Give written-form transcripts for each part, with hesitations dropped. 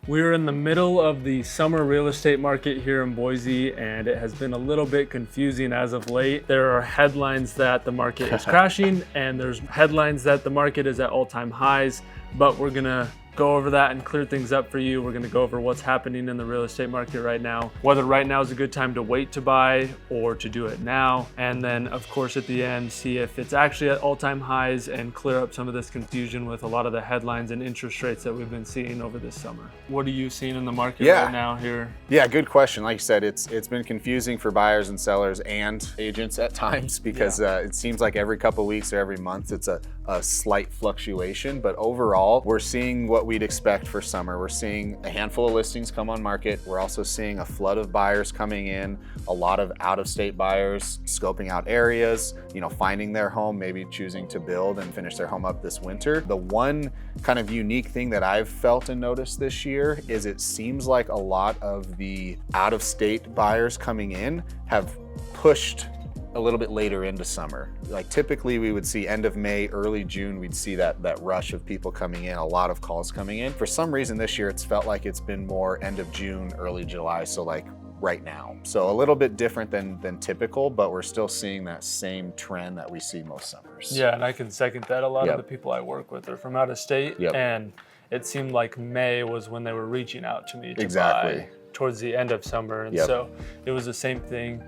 We're in the middle of the summer real estate market here in Boise, and it has been a little bit confusing as of late. There are headlines that the market is crashing, and there's headlines that the market is at all-time highs, but we're gonna go over that and clear things up for you. We're gonna go over what's happening in the real estate market right now, whether right now is a good time to wait to buy or to do it now. And then of course at the end, see if it's actually at all-time highs and clear up some of this confusion with a lot of the headlines and interest rates that we've been seeing over this summer. What are you seeing in the market right now here? Yeah, good question. Like you said, it's been confusing for buyers and sellers and agents at times because it seems like every couple of weeks or every month it's a slight fluctuation, but overall we're seeing what we'd expect for summer. We're seeing a handful of listings come on market. We're also seeing a flood of buyers coming in, a lot of out-of-state buyers scoping out areas, finding their home, maybe choosing to build and finish their home up this winter. The one kind of unique thing that I've felt and noticed this year is it seems like a lot of the out-of-state buyers coming in have pushed a little bit later into summer. Like typically we would see end of May, early June, we'd see that rush of people coming in, a lot of calls coming in. For some reason this year, it's felt like it's been more end of June, early July, so like right now. So a little bit different than typical, but we're still seeing that same trend that we see most summers. Yeah, and I can second that. A lot of the people I work with are from out of state, and it seemed like May was when they were reaching out to me to buy towards the end of summer, and so it was the same thing.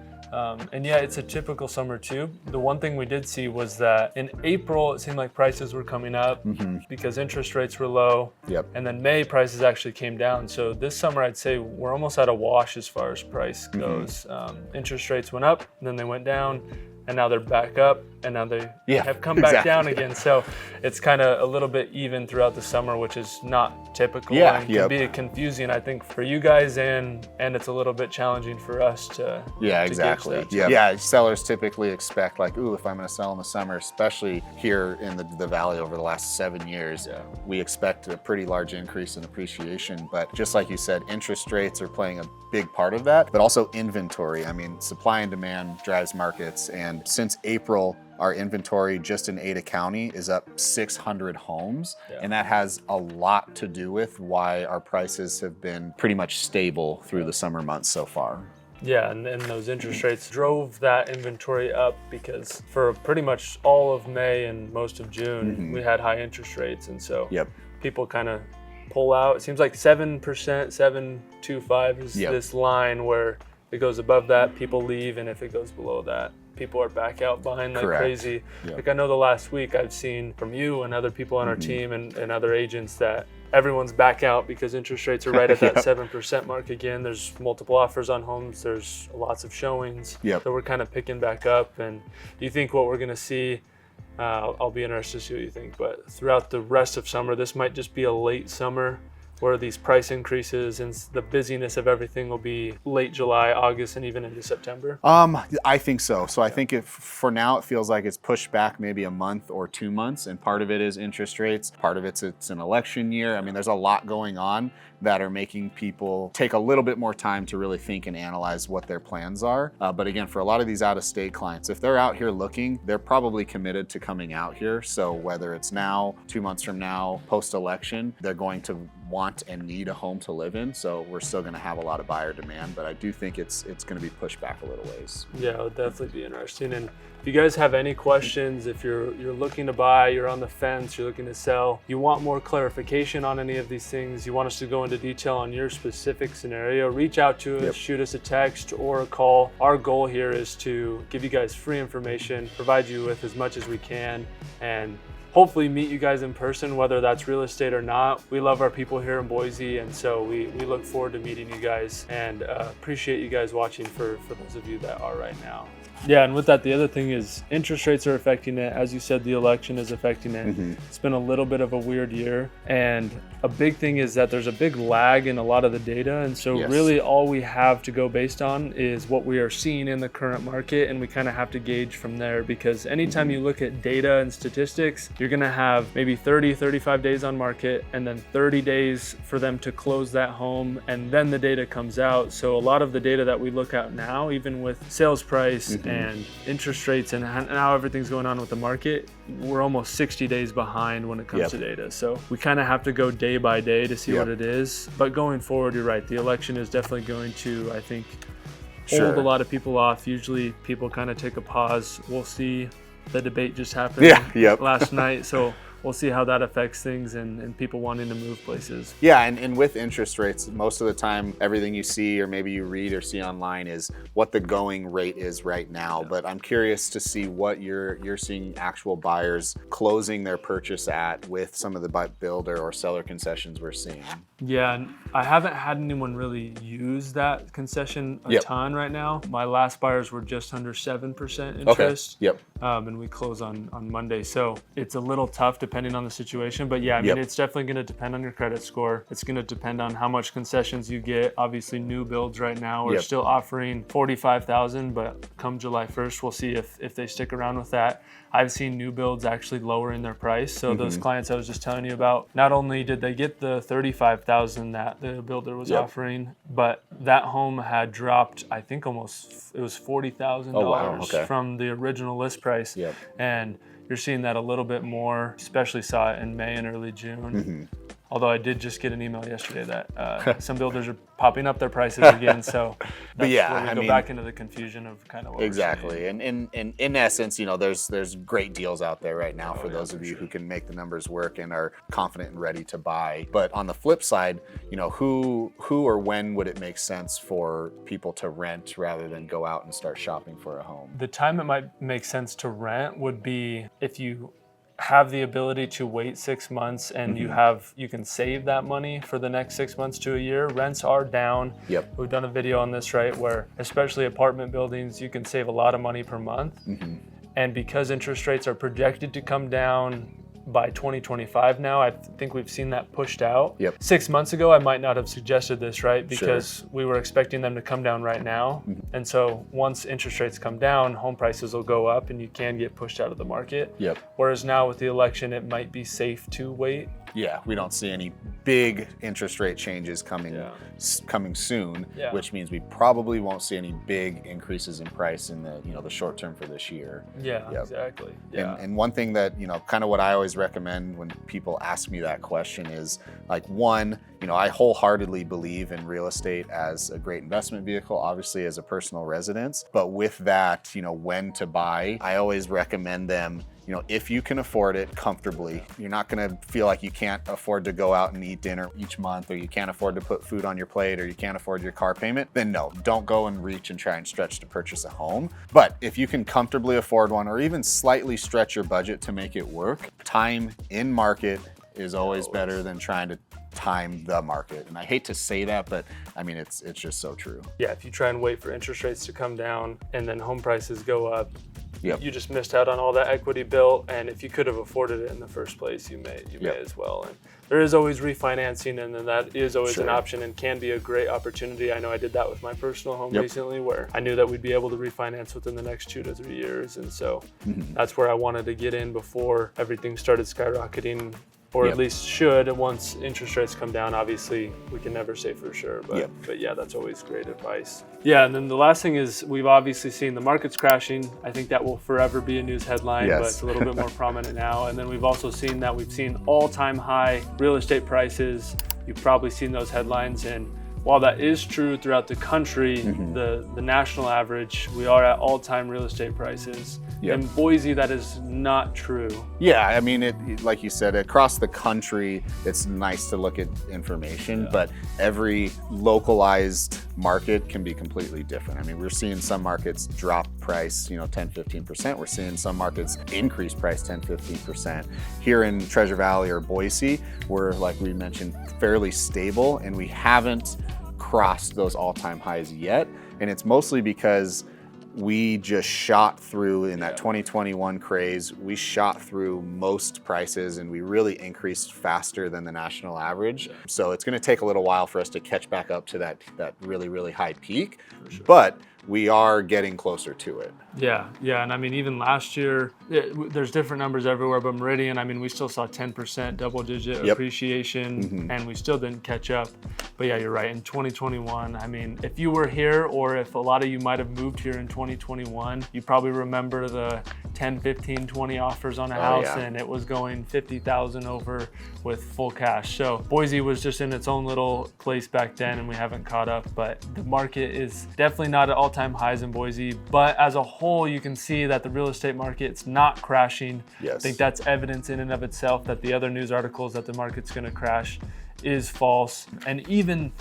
And yeah, it's a typical summer too. The one thing we did see was that in April, it seemed like prices were coming up because interest rates were low. And then May, prices actually came down. So this summer, I'd say we're almost at a wash as far as price goes. Interest rates went up, and then they went down, and now they're back up, and now they have come back down again. So it's kind of a little bit even throughout the summer, which is not typical. And can be confusing, I think, for you guys, and it's a little bit challenging for us to exactly. Sellers typically expect like, ooh, if I'm gonna sell in the summer, especially here in the Valley over the last 7 years, we expect a pretty large increase in appreciation. But just like you said, interest rates are playing a big part of that, but also inventory. I mean, supply and demand drives markets, and since April, our inventory just in Ada County is up 600 homes, and that has a lot to do with why our prices have been pretty much stable through the summer months so far. Yeah, and those interest rates drove that inventory up because for pretty much all of May and most of June, we had high interest rates, and so people kind of pull out. It seems like 7%, 7.25 is this line where it goes above that, people leave, and if it goes below that, people are back out buying like crazy. Like I know the last week I've seen from you and other people on our team and other agents that everyone's back out because interest rates are right at that 7% mark again. There's multiple offers on homes. There's lots of showings. So we're kind of picking back up. And do you think what we're going to see, I'll be interested to see what you think, but throughout the rest of summer, this might just be a late summer where these price increases and the busyness of everything will be late July, August, and even into September? I think so. So I think for now it feels like it's pushed back maybe a month or 2 months, and part of it is interest rates, part of it's an election year. I mean, there's a lot going on that are making people take a little bit more time to really think and analyze what their plans are. But again, for a lot of these out-of-state clients, if they're out here looking, they're probably committed to coming out here. So whether it's now, 2 months from now, post-election, they're going to want and need a home to live in. So we're still going to have a lot of buyer demand, but I do think it's going to be pushed back a little ways. Yeah, it'll definitely be interesting. And if you guys have any questions, if you're looking to buy, you're on the fence, you're looking to sell, you want more clarification on any of these things, you want us to go into detail on your specific scenario, reach out to us, shoot us a text or a call. Our goal here is to give you guys free information, provide you with as much as we can, and hopefully meet you guys in person, whether that's real estate or not. We love our people here in Boise, and so we look forward to meeting you guys, and appreciate you guys watching for those of you that are right now. Yeah, and with that, the other thing is interest rates are affecting it. As you said, the election is affecting it. It's been a little bit of a weird year, and a big thing is that there's a big lag in a lot of the data, and so really all we have to go based on is what we are seeing in the current market, and we kind of have to gauge from there, because anytime you look at data and statistics, you're going to have maybe 35 days on market, and then 30 days for them to close that home, and then the data comes out. So a lot of the data that we look at now, even with sales price and interest rates and how everything's going on with the market, we're almost 60 days behind when it comes to data. So we kind of have to go day by day to see what it is. But going forward, you're right. The election is definitely going to, I think, hold a lot of people off. Usually people kind of take a pause. We'll see. The debate just happened last night. So we'll see how that affects things and people wanting to move places. Yeah, and with interest rates, most of the time, everything you see or maybe you read or see online is what the going rate is right now. But I'm curious to see what you're seeing actual buyers closing their purchase at with some of the builder or seller concessions we're seeing. Yeah, and I haven't had anyone really use that concession a ton right now. My last buyers were just under 7% interest. And we close on Monday. So it's a little tough depending on the situation. But yeah, I mean, it's definitely going to depend on your credit score. It's going to depend on how much concessions you get. Obviously, new builds right now are still offering $45,000, but come July 1st, we'll see if they stick around with that. I've seen new builds actually lowering their price. So those clients I was just telling you about, not only did they get the $35,000 that the builder was offering, but that home had dropped, I think it was $40,000 from the original list price. And you're seeing that a little bit more, especially saw it in May and early June. Although I did just get an email yesterday that some builders are popping up their prices again. So that's where we go back into the confusion of kind of what we're seeing. And in essence, you know, there's great deals out there right now for those of you who can make the numbers work and are confident and ready to buy. But on the flip side, you know, who or when would it make sense for people to rent rather than go out and start shopping for a home? The time it might make sense to rent would be if you have the ability to wait 6 months and you can save that money for the next 6 months to a year. Rents are down. We've done a video on this, right, where especially apartment buildings, you can save a lot of money per month. And because interest rates are projected to come down by 2025 now, I think we've seen that pushed out. 6 months ago, I might not have suggested this, right? Because we were expecting them to come down right now. And so once interest rates come down, home prices will go up and you can get pushed out of the market. Whereas now with the election, it might be safe to wait. We don't see any big interest rate changes coming soon, which means we probably won't see any big increases in price in the short term for this year. Exactly. And one thing that, kind of what I always recommend when people ask me that question is like, one, I wholeheartedly believe in real estate as a great investment vehicle, obviously as a personal residence. But with that, when to buy, I always recommend them, if you can afford it comfortably. You're not going to feel like you can't afford to go out and eat dinner each month, or you can't afford to put food on your plate, or you can't afford your car payment, then no, don't go and reach and try and stretch to purchase a home. But if you can comfortably afford one, or even slightly stretch your budget to make it work, time in market is always better than trying to time the market. And I hate to say that, but I mean, it's just so true. If you try and wait for interest rates to come down and then home prices go up, you just missed out on all that equity built. And if you could have afforded it in the first place, you may as well. And there is always refinancing, and then that is always an option and can be a great opportunity. I know I did that with my personal home recently, where I knew that we'd be able to refinance within the next 2 to 3 years. And so that's where I wanted to get in before everything started skyrocketing, or at least should. And once interest rates come down, obviously we can never say for sure, but yeah, that's always great advice. And then the last thing is, we've obviously seen the markets crashing. I think that will forever be a news headline, but it's a little bit more prominent now. And then we've also seen that we've seen all-time high real estate prices. You've probably seen those headlines, and while that is true throughout the country, the national average, we are at all-time real estate prices. In Boise, that is not true. I mean, like you said, across the country, it's nice to look at information, but every localized market can be completely different. I mean, we're seeing some markets drop price, 10, 15%. We're seeing some markets increase price 10, 15%. Here in Treasure Valley or Boise, we're, like we mentioned, fairly stable, and we haven't crossed those all-time highs yet. And it's mostly because we just shot through in that 2021 craze. We shot through most prices, and we really increased faster than the national average. So it's going to take a little while for us to catch back up to that really, really high peak. But we are getting closer to it. Yeah, and I mean, even last year, there's different numbers everywhere, but Meridian, I mean, we still saw 10% double-digit appreciation, and we still didn't catch up. But yeah, you're right. In 2021, I mean, if you were here, or if a lot of you might have moved here in 2021, you probably remember the 10, 15, 20 offers on a house, and it was going 50,000 over with full cash. So Boise was just in its own little place back then, and we haven't caught up. But the market is definitely not at all-time highs in Boise. But as a whole, you can see that the real estate market's not crashing. Yes. I think that's evidence in and of itself that the other news articles that the market's going to crash is false. And even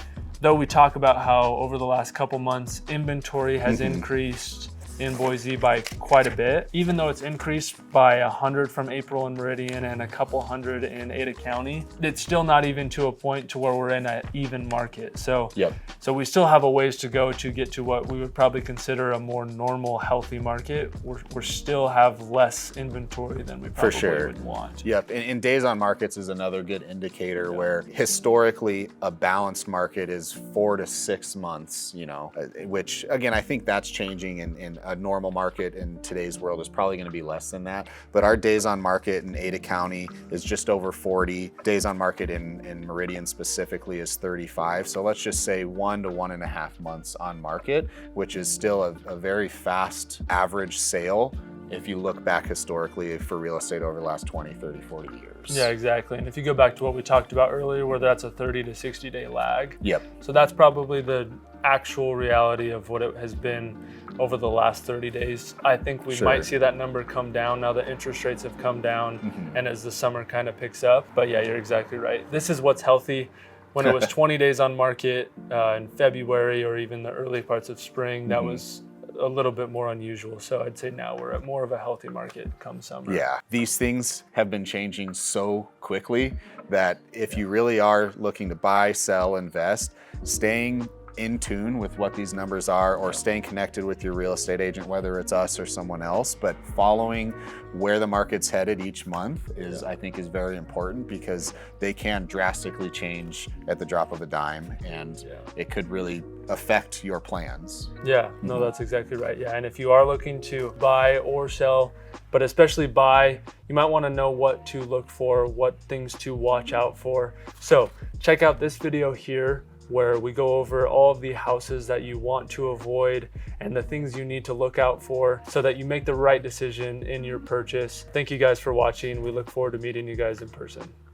though we talk about how over the last couple months inventory has increased in Boise by quite a bit, even though it's increased by 100 from April in Meridian and a couple hundred in Ada County, it's still not even to a point to where we're in an even market. So so we still have a ways to go to get to what we would probably consider a more normal, healthy market. We're still have less inventory than we probably would want. And days on markets is another good indicator where historically a balanced market is 4 to 6 months, you know, which again, I think that's changing in a normal market in today's world is probably going to be less than that. But our days on market in Ada County is just over 40. Days on market in Meridian specifically is 35. So let's just say 1 to 1.5 months on market, which is still a very fast average sale if you look back historically for real estate over the last 20, 30, 40 years. Yeah, exactly. And if you go back to what we talked about earlier, where that's a 30 to 60 day lag. Yep. So that's probably the actual reality of what it has been over the last 30 days. I think we might see that number come down now that interest rates have come down and as the summer kind of picks up. But yeah, you're exactly right. This is what's healthy. When it was 20 days on market in February or even the early parts of spring, that was a little bit more unusual. So I'd say now we're at more of a healthy market come summer. Yeah, these things have been changing so quickly that if you really are looking to buy, sell, invest, staying in tune with what these numbers are or staying connected with your real estate agent, whether it's us or someone else, but following where the market's headed each month is, I think, is very important because they can drastically change at the drop of a dime and it could really affect your plans. Yeah, no, that's exactly right. Yeah, and if you are looking to buy or sell, but especially buy, you might want to know what to look for, what things to watch out for. So check out this video here where we go over all of the houses that you want to avoid and the things you need to look out for so that you make the right decision in your purchase. Thank you guys for watching. We look forward to meeting you guys in person.